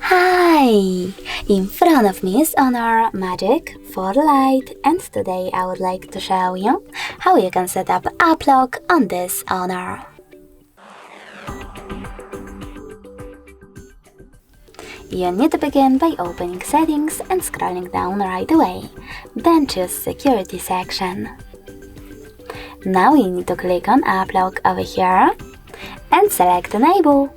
Hi! In front of me is Honor Magic4 Lite, and today I would like to show you how you can set up app lock on this Honor. You need to begin by opening settings and scrolling down right away, then choose security section. Now you need to click on app lock over here and select enable.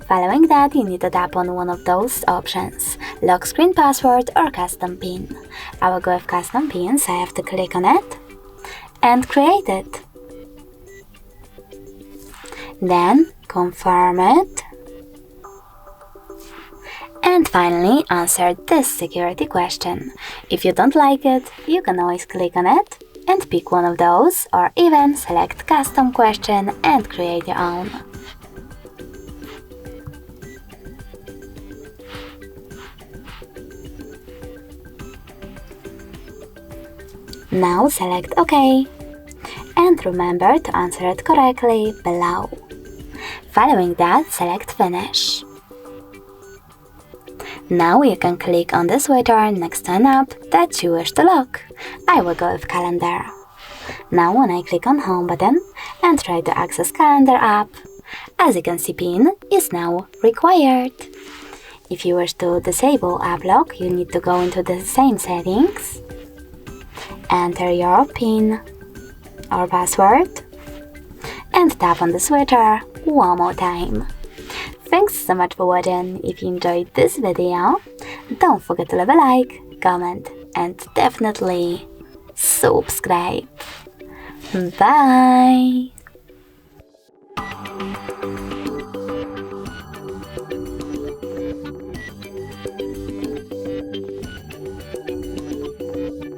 Following that, you need to tap on one of those options, lock screen password or custom PIN. I will go with custom PIN, so I have to click on it and create it. Then confirm it. And finally, answer this security question. If you don't like it, you can always click on it and pick one of those, or even select custom question and create your own. Now select OK, and remember to answer it correctly below. Following that, select Finish. Now you can click on the switcher next to an app that you wish to lock. I will go with Calendar. Now when I click on Home button and try to access Calendar app, as you can see, PIN is now required. If you wish to disable app lock, you need to go into the same settings, enter your PIN or password, and tap on the switcher one more time. Thanks so much for watching. If you enjoyed this video, don't forget to leave a like, comment, and definitely subscribe. Bye!